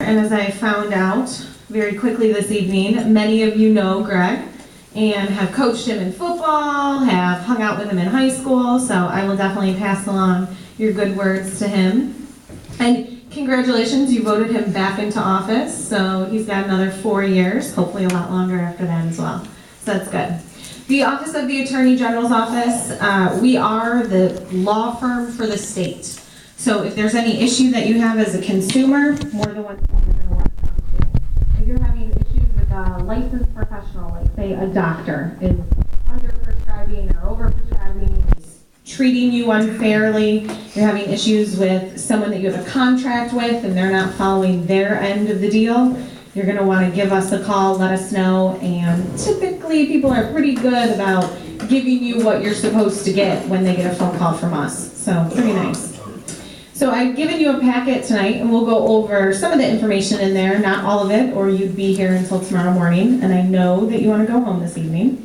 And as I found out very quickly this evening, many of you know Greg and have coached him in football, have hung out with him in high school, so I will definitely pass along your good words to him. And congratulations, you voted him back into office, so he's got another 4 years, hopefully a lot longer after that as well. So that's good. The Office of the Attorney General's Office, we are the law firm for the state. So if there's any issue that you have as a consumer, we're the ones that you're going to work on too. If you're having issues with a licensed professional, like say a doctor is under-prescribing or over-prescribing, treating you unfairly, you're having issues with someone that you have a contract with and they're not following their end of the deal, you're going to want to give us a call, let us know, and typically people are pretty good about giving you what you're supposed to get when they get a phone call from us. So pretty nice. So I've given you a packet tonight and we'll go over some of the information in there, not all of it, or you'd be here until tomorrow morning, and I know that you want to go home this evening.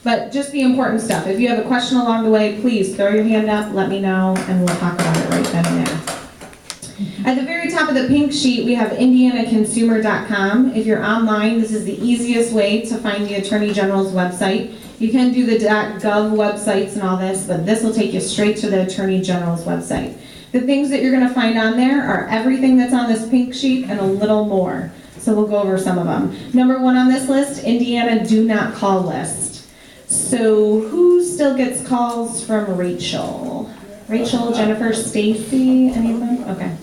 But just the important stuff. If you have a question along the way, please throw your hand up, let me know, and we'll talk about it right then and there. At the very top of the pink sheet, we have indianaconsumer.com. If you're online, this is the easiest way to find the Attorney General's website. You can do the .gov websites and all this, but this will take you straight to the Attorney General's website. The things that you're going to find on there are everything that's on this pink sheet and a little more. So we'll go over some of them. Number 1 on this list, Indiana Do Not Call list. So who still gets calls from Rachel? Rachel, Jennifer, Stacy, any of them? Okay.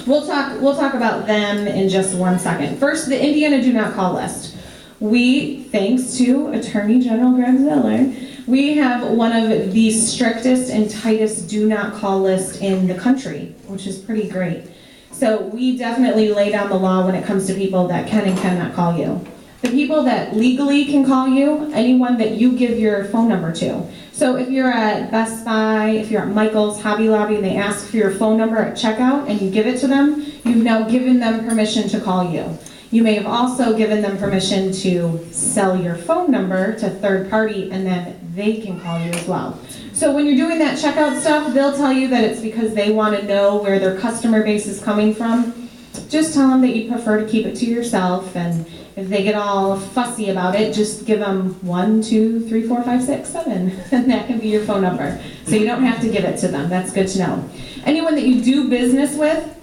We'll talk about them in just 1 second. First, the Indiana Do Not Call list. We, thanks to Attorney General Greg Zeller, we have one of the strictest and tightest do not call lists in the country, which is pretty great. So we definitely lay down the law when it comes to people that can and cannot call you. The people that legally can call you, anyone that you give your phone number to. So if you're at Best Buy, if you're at Michael's, Hobby Lobby, and they ask for your phone number at checkout and you give it to them, you've now given them permission to call you. You may have also given them permission to sell your phone number to third party and then they can call you as well. So when you're doing that checkout stuff, they'll tell you that it's because they want to know where their customer base is coming from. Just tell them that you prefer to keep it to yourself, and if they get all fussy about it, just give them 1, 2, 3, 4, 5, 6, 7, and that can be your phone number. So you don't have to give it to them. That's good to know. Anyone that you do business with,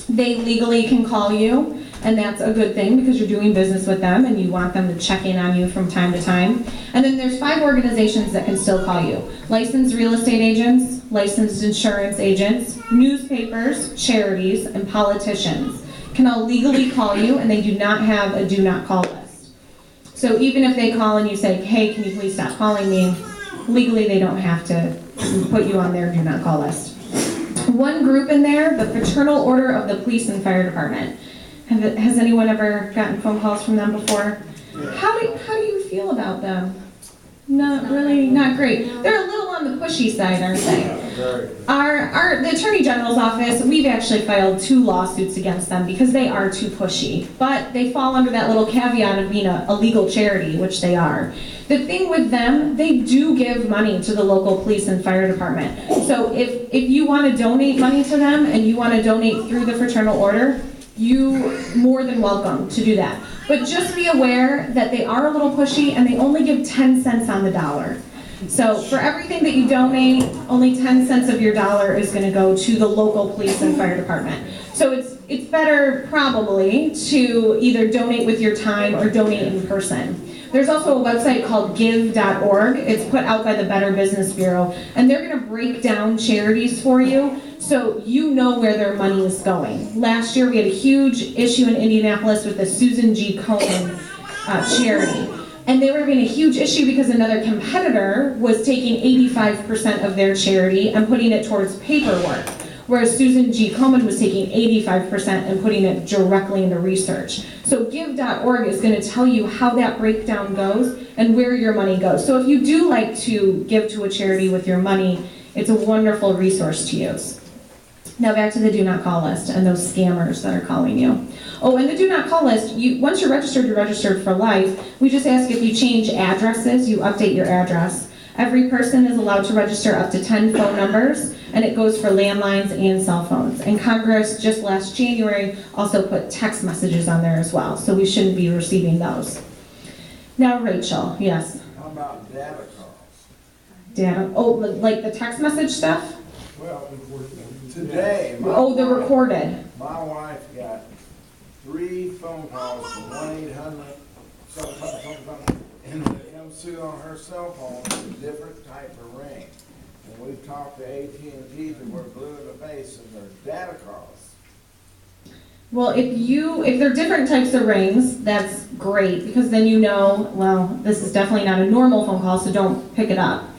they legally can call you. And that's a good thing because you're doing business with them and you want them to check in on you from time to time. And then there's 5 organizations that can still call you. Licensed real estate agents, licensed insurance agents, newspapers, charities, and politicians can all legally call you, and they do not have a do not call list. So even if they call and you say, hey, can you please stop calling me, legally they don't have to put you on their do not call list. One group in there, the Fraternal Order of the Police and Fire Department. Has anyone ever gotten phone calls from them before? How do you feel about them? Not really, not great. They're a little on the pushy side, aren't they? The Attorney General's office, we've actually filed 2 lawsuits against them because they are too pushy. But they fall under that little caveat of being a legal charity, which they are. The thing with them, they do give money to the local police and fire department. So if you want to donate money to them and you want to donate through the Fraternal Order, you more than welcome to do that. But just be aware that they are a little pushy and they only give 10 cents on the dollar. So for everything that you donate, only 10 cents of your dollar is going to go to the local police and fire department. So it's better probably to either donate with your time or donate in person. There's also a website called give.org. It's put out by the Better Business Bureau, and they're going to break down charities for you so you know where their money is going. Last year we had a huge issue in Indianapolis with the Susan G. Komen charity. And they were having a huge issue because another competitor was taking 85% of their charity and putting it towards paperwork, whereas Susan G. Komen was taking 85% and putting it directly into research. So give.org is going to tell you how that breakdown goes and where your money goes. So if you do like to give to a charity with your money, it's a wonderful resource to use. Now back to the do not call list and those scammers that are calling you. Oh, and the do not call list, once you're registered for life. We just ask if you change addresses, you update your address. Every person is allowed to register up to 10 phone numbers, and it goes for landlines and cell phones. And Congress just last January also put text messages on there as well, so we shouldn't be receiving those. Now, Rachel, yes? How about data calls? Data, oh, like the text message stuff? Well, today, The recorded. my wife got 3 phone calls from 1-800, something, and when it comes through on her cell phone, it's a different type of ring. And we've talked to AT&T that we're blue in the face, and they're data calls. Well, if they're different types of rings, that's great, because then you know, well, this is definitely not a normal phone call, so don't pick it up.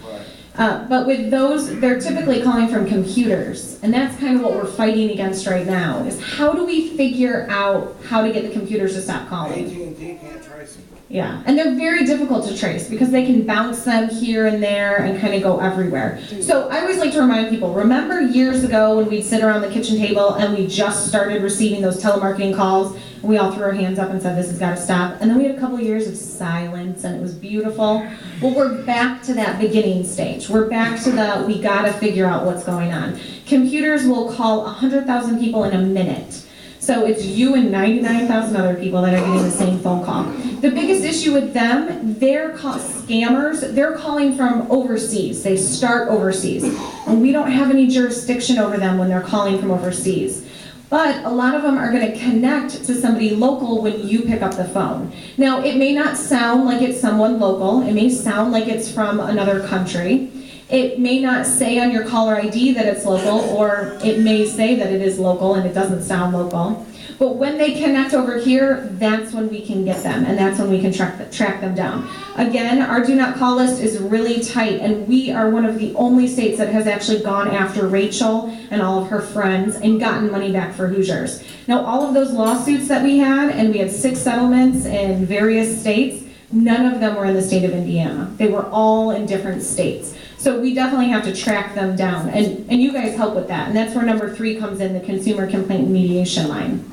Right. But with those, they're typically calling from computers, and that's kind of what we're fighting against right now, is how do we figure out how to get the computers to stop calling? AT&T can't trace them. Yeah, and they're very difficult to trace because they can bounce them here and there and kind of go everywhere. So I always like to remind people, remember years ago when we'd sit around the kitchen table and we just started receiving those telemarketing calls, and we all threw our hands up and said, this has got to stop. And then we had a couple of years of silence and it was beautiful. Well, we're back to that beginning stage. We're back to we got to figure out what's going on. Computers will call 100,000 people in a minute. So it's you and 99,000 other people that are getting the same phone call. The biggest issue with them, they're scammers, they're calling from overseas. They start overseas. And we don't have any jurisdiction over them when they're calling from overseas. But a lot of them are going to connect to somebody local when you pick up the phone. Now, it may not sound like it's someone local. It may sound like it's from another country. It may not say on your caller ID that it's local, or it may say that it is local and it doesn't sound local. But when they connect over here, that's when we can get them, and that's when we can track them down. Again, our do not call list is really tight, and we are one of the only states that has actually gone after Rachel and all of her friends and gotten money back for Hoosiers. Now, all of those lawsuits that we had, and we had 6 settlements in various states, none of them were in the state of Indiana. They were all in different states. So we definitely have to track them down, and you guys help with that, and that's where number 3 comes in, the consumer complaint mediation line.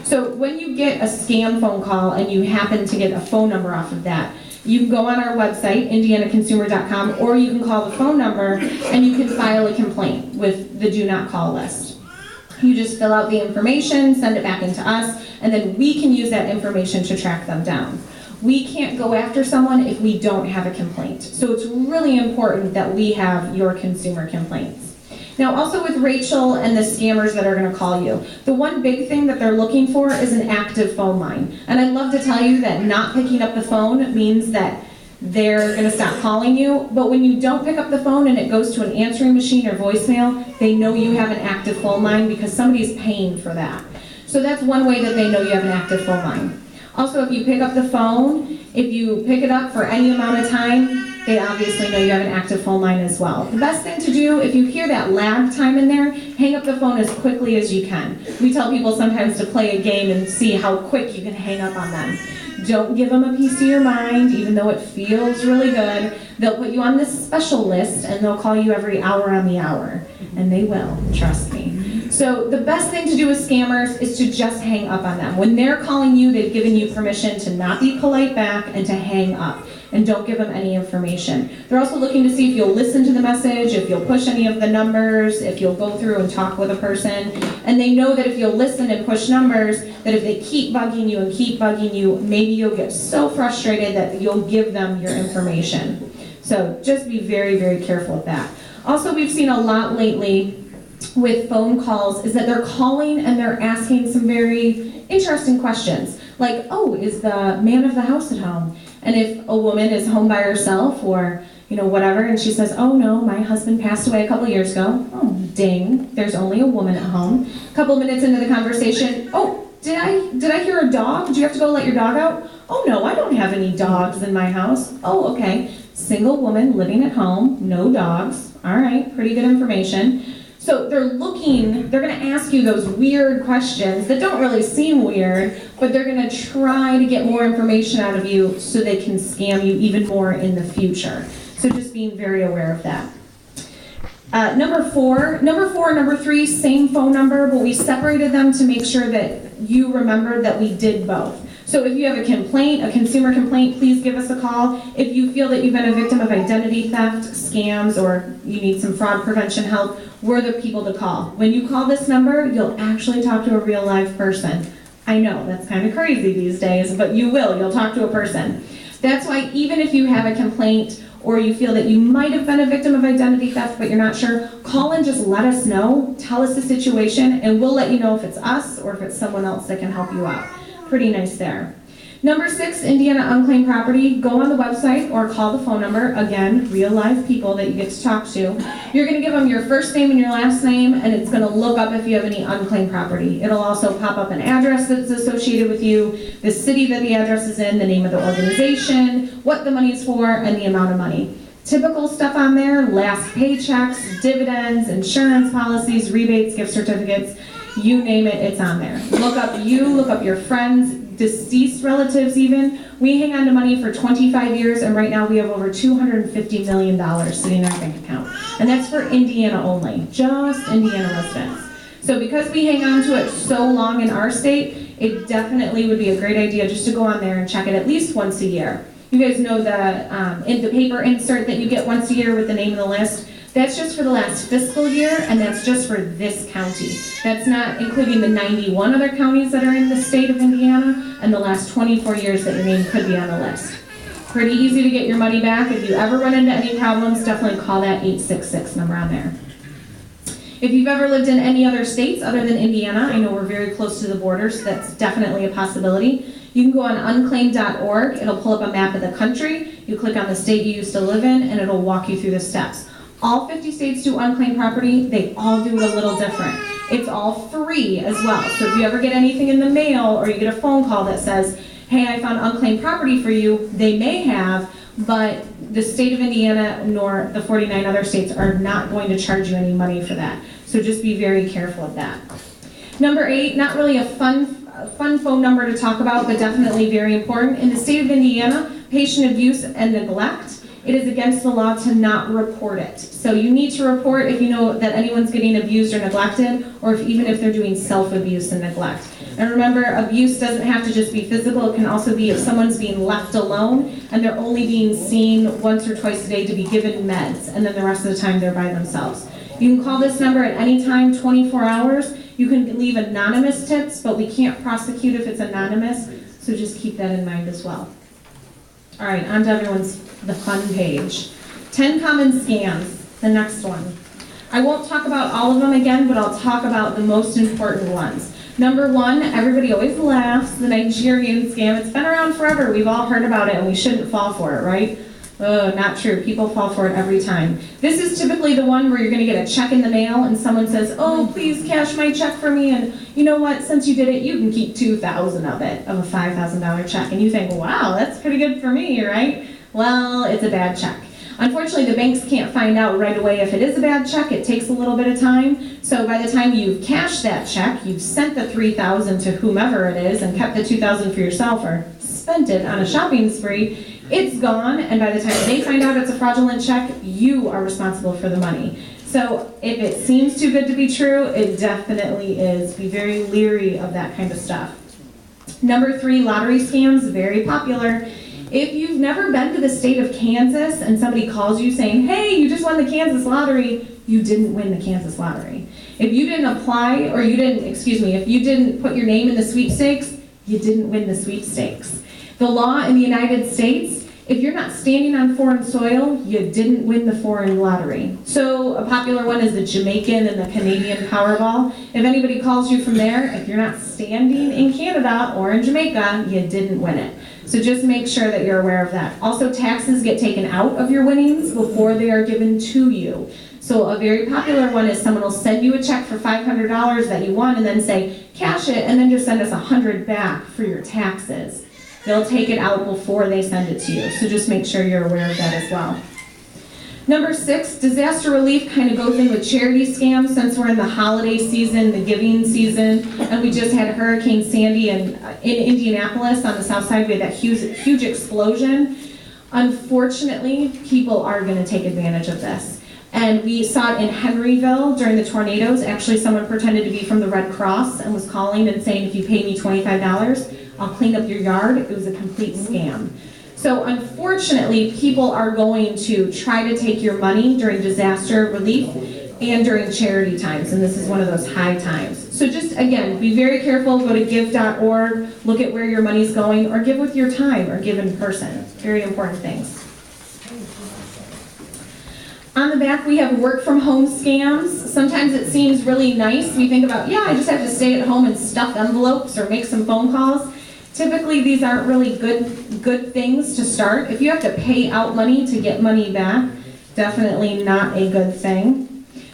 So when you get a scam phone call and you happen to get a phone number off of that, you can go on our website, indianaconsumer.com, or you can call the phone number and you can file a complaint with the do not call list. You just fill out the information, send it back into us, and then we can use that information to track them down. We can't go after someone if we don't have a complaint. So it's really important that we have your consumer complaints. Now, also with Rachel and the scammers that are going to call you, the one big thing that they're looking for is an active phone line. And I'd love to tell you that not picking up the phone means that they're going to stop calling you. But when you don't pick up the phone and it goes to an answering machine or voicemail, they know you have an active phone line because somebody's paying for that. So that's one way that they know you have an active phone line. Also, if you pick up the phone, if you pick it up for any amount of time, they obviously know you have an active phone line as well. The best thing to do, if you hear that lag time in there, hang up the phone as quickly as you can. We tell people sometimes to play a game and see how quick you can hang up on them. Don't give them a piece of your mind, even though it feels really good. They'll put you on this special list and they'll call you every hour on the hour. And they will, trust me. So the best thing to do with scammers is to just hang up on them. When they're calling you, they've given you permission to not be polite back and to hang up. And don't give them any information. They're also looking to see if you'll listen to the message, if you'll push any of the numbers, if you'll go through and talk with a person. And they know that if you'll listen and push numbers, that if they keep bugging you and keep bugging you, maybe you'll get so frustrated that you'll give them your information. So just be very, very careful with that. Also, we've seen a lot lately with phone calls is that they're calling and they're asking some very interesting questions. Like, oh, is the man of the house at home? And if a woman is home by herself or, whatever, and she says, oh no, my husband passed away a couple years ago. Oh, ding, there's only a woman at home. A couple minutes into the conversation, oh, did I hear a dog? Did you have to go let your dog out? Oh no, I don't have any dogs in my house. Oh, okay. Single woman living at home, no dogs. All right, pretty good information. So they're going to ask you those weird questions that don't really seem weird, but they're going to try to get more information out of you so they can scam you even more in the future. So just being very aware of that. Number four and number 3, same phone number, but we separated them to make sure that you remembered that we did both. So if you have a complaint, a consumer complaint, please give us a call. If you feel that you've been a victim of identity theft, scams, or you need some fraud prevention help, we're the people to call. When you call this number, you'll actually talk to a real live person. I know, that's kind of crazy these days, but you will. You'll talk to a person. That's why even if you have a complaint or you feel that you might have been a victim of identity theft but you're not sure, call and just let us know, tell us the situation, and we'll let you know if it's us or if it's someone else that can help you out. Pretty nice there. Number 6, Indiana unclaimed property. Go on the website or call the phone number. Again, real live people that you get to talk to. You're going to give them your first name and your last name, and it's going to look up if you have any unclaimed property. It'll also pop up an address that's associated with you, the city that the address is in, the name of the organization, what the money is for, and the amount of money. Typical stuff on there: last paychecks, dividends, insurance policies, rebates, gift certificates, you name it, it's on there. Look up you, look up your friends, deceased relatives even. We hang on to money for 25 years, and right now we have over $250 million sitting in our bank account. And that's for Indiana only, just Indiana residents. So because we hang on to it so long in our state, it definitely would be a great idea just to go on there and check it at least once a year. You guys know the paper insert that you get once a year with the name of the list? That's just for the last fiscal year, and that's just for this county. That's not including the 91 other counties that are in the state of Indiana, and the last 24 years that your name could be on the list. Pretty easy to get your money back. If you ever run into any problems, definitely call that 866 number on there. If you've ever lived in any other states other than Indiana, I know we're very close to the border, so that's definitely a possibility. You can go on unclaimed.org. It'll pull up a map of the country. You click on the state you used to live in, and it'll walk you through the steps. All 50 states do unclaimed property. They all do it a little different. It's all free as well. So if you ever get anything in the mail or you get a phone call that says, hey, I found unclaimed property for you, they may have, but the state of Indiana nor the 49 other states are not going to charge you any money for that. So just be very careful of that. Number 8, not really a fun phone number to talk about, but definitely very important. In the state of Indiana, patient abuse and neglect, it is against the law to not report it. So you need to report if you know that anyone's getting abused or neglected, or even if they're doing self-abuse and neglect. And remember, abuse doesn't have to just be physical. It can also be if someone's being left alone and they're only being seen once or twice a day to be given meds, and then the rest of the time they're by themselves. You can call this number at any time, 24 hours. You can leave anonymous tips, but we can't prosecute if it's anonymous, so just keep that in mind as well. All right, on to the fun page. 10 common scams, the next one. I won't talk about all of them again, but I'll talk about the most important ones. Number 1, everybody always laughs, the Nigerian scam. It's been around forever. We've all heard about it, and we shouldn't fall for it, right? Oh, not true. People fall for it every time. This is typically the one where you're going to get a check in the mail and someone says, oh, please cash my check for me, and you know what, since you did it, you can keep $2,000 of it, of a $5,000 check. And you think, wow, that's pretty good for me, right? Well, it's a bad check. Unfortunately, the banks can't find out right away if it is a bad check. It takes a little bit of time. So by the time you've cashed that check, you've sent the $3,000 to whomever it is and kept the $2,000 for yourself or spent it on a shopping spree, it's gone, and by the time they find out it's a fraudulent check, you are responsible for the money. So if it seems too good to be true, it definitely is. Be very leery of that kind of stuff. Number 3, lottery scams, very popular. If you've never been to the state of Kansas and somebody calls you saying, hey, you just won the Kansas lottery, you didn't win the Kansas lottery. If you didn't apply, or if you didn't put your name in the sweepstakes, you didn't win the sweepstakes. The law in the United States, if you're not standing on foreign soil, you didn't win the foreign lottery. So a popular one is the Jamaican and the Canadian Powerball. If anybody calls you from there, if you're not standing in Canada or in Jamaica, you didn't win it. So just make sure that you're aware of that. Also, taxes get taken out of your winnings before they are given to you. So a very popular one is someone will send you a check for $500 that you won and then say, cash it, and then just send us $100 back for your taxes. They'll take it out before they send it to you. So just make sure you're aware of that as well. Number 6, disaster relief kind of goes in with charity scams since we're in the holiday season, the giving season, and we just had Hurricane Sandy in Indianapolis on the south side. We had that huge explosion. Unfortunately, people are going to take advantage of this. And we saw it in Henryville during the tornadoes. Actually, someone pretended to be from the Red Cross and was calling and saying, if you pay me $25, I'll clean up your yard. It was a complete scam. So unfortunately, people are going to try to take your money during disaster relief and during charity times, and this is one of those high times. So just, again, be very careful. Go to give.org, look at where your money's going, or give with your time, or give in person. Very important things. On the back, we have work from home scams. Sometimes it seems really nice. We think about, yeah, I just have to stay at home and stuff envelopes or make some phone calls. Typically, these aren't really good things to start. If you have to pay out money to get money back, definitely not a good thing.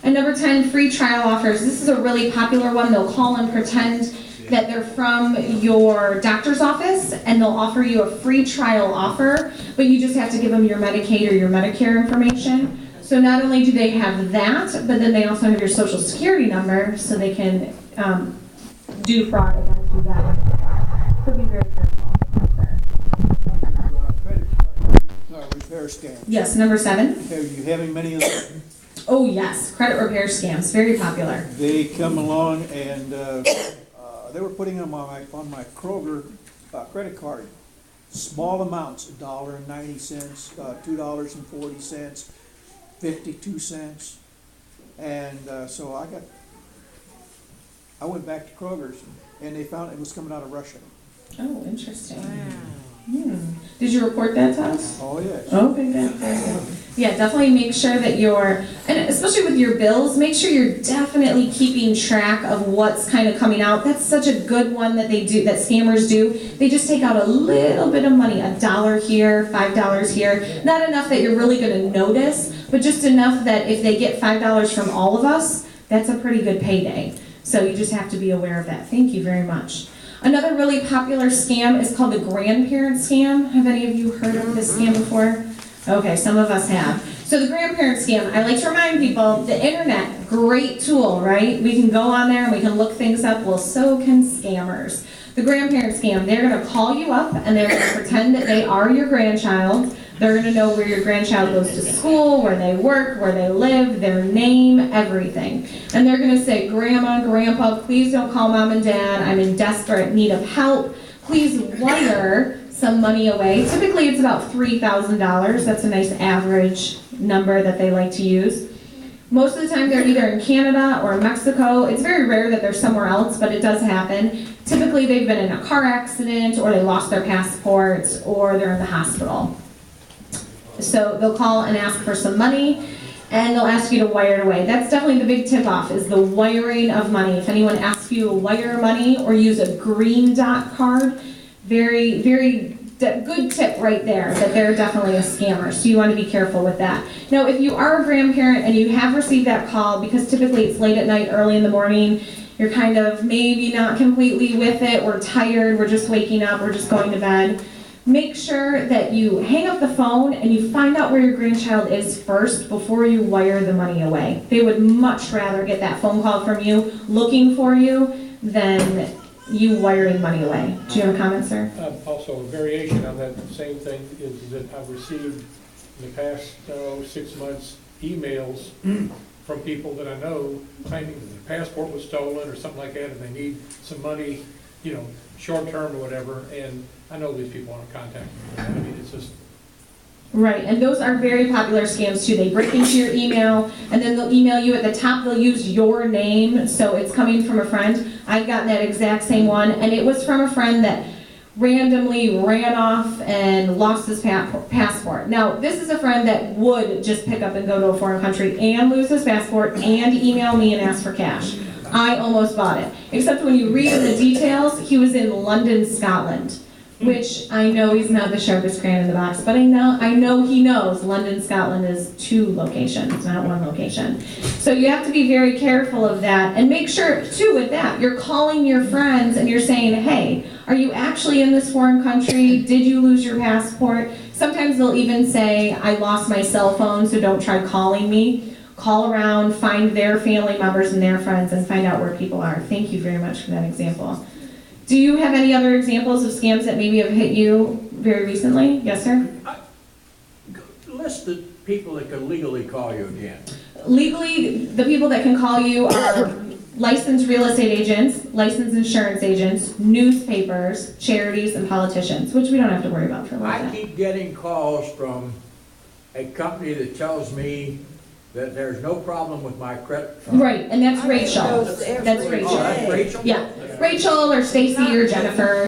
And number 10, free trial offers. This is a really popular one. They'll call and pretend that they're from your doctor's office, and they'll offer you a free trial offer, but you just have to give them your Medicaid or your Medicare information. So not only do they have that, but then they also have your social security number, so they can do fraud against you that way. So be very careful. Credit card repair scams. Yes, number 7. Are you having many of them? Oh yes, credit repair scams, very popular. They come along and they were putting them on my Kroger credit card. Small amounts, $1.90, $2.40, 52 cents. And so I went back to Kroger's and they found it was coming out of Russia. Oh, interesting. Did you report that to us? Oh, yes. Okay, good. Yeah, definitely make sure that and especially with your bills, make sure you're definitely keeping track of what's kind of coming out. That's such a good one that that scammers do. They just take out a little bit of money, $1 here, $5 here. Not enough that you're really going to notice, but just enough that if they get $5 from all of us, that's a pretty good payday. So you just have to be aware of that. Thank you very much. Another really popular scam is called the grandparent scam. Have any of you heard of this scam before? Okay, some of us have. So the grandparent scam, I like to remind people, the internet, great tool, right? We can go on there and we can look things up. Well, so can scammers. The grandparent scam, they're going to call you up and they're going to pretend that they are your grandchild. They're going to know where your grandchild goes to school, where they work, where they live, their name, everything. And they're going to say, Grandma, Grandpa, please don't call Mom and Dad. I'm in desperate need of help. Please wire some money away. Typically, it's about $3,000. That's a nice average number that they like to use. Most of the time, they're either in Canada or Mexico. It's very rare that they're somewhere else, but it does happen. Typically, they've been in a car accident, or they lost their passports, or they're in the hospital. So they'll call and ask for some money, and they'll ask you to wire it away. That's definitely the big tip-off, is the wiring of money. If anyone asks you to wire money or use a green dot card, very, very good tip right there, that they're definitely a scammer. So you want to be careful with that. Now, if you are a grandparent and you have received that call, because typically it's late at night, early in the morning, you're kind of maybe not completely with it, we're tired, we're just waking up, we're just going to bed, make sure that you hang up the phone and you find out where your grandchild is first before you wire the money away. They would much rather get that phone call from you looking for you than you wiring money away. Do you have a comment, sir? Also, a variation on that same thing is that I've received in the past 6 months emails from people that I know claiming that their passport was stolen or something like that, and they need some money, short term or whatever, and I know these people want to contact me. I mean, it's just... Right, and those are very popular scams too. They break into your email, and then they'll email you. At the top, they'll use your name, so it's coming from a friend. I've gotten that exact same one, and it was from a friend that randomly ran off and lost his passport. Now, this is a friend that would just pick up and go to a foreign country and lose his passport and email me and ask for cash. I almost bought it. Except when you read the details, he was in London, Scotland. Which I know he's not the sharpest crayon in the box, but I know he knows London, Scotland is 2 locations, not 1 location. So you have to be very careful of that, and make sure too with that, you're calling your friends and you're saying, hey, are you actually in this foreign country? Did you lose your passport? Sometimes they'll even say, I lost my cell phone, so don't try calling me. Call around, find their family members and their friends, and find out where people are. Thank you very much for that example. Do you have any other examples of scams that maybe have hit you very recently? Yes, sir? List the people that can legally call you again. Legally, the people that can call you are licensed real estate agents, licensed insurance agents, newspapers, charities, and politicians, which we don't have to worry about for a I while. keep getting calls from a company that tells me that there's no problem with my credit card. Right, and that's Rachel. those every That's day. Rachel. Oh, that's Rachel? Yeah, Rachel or Stacy or Jennifer.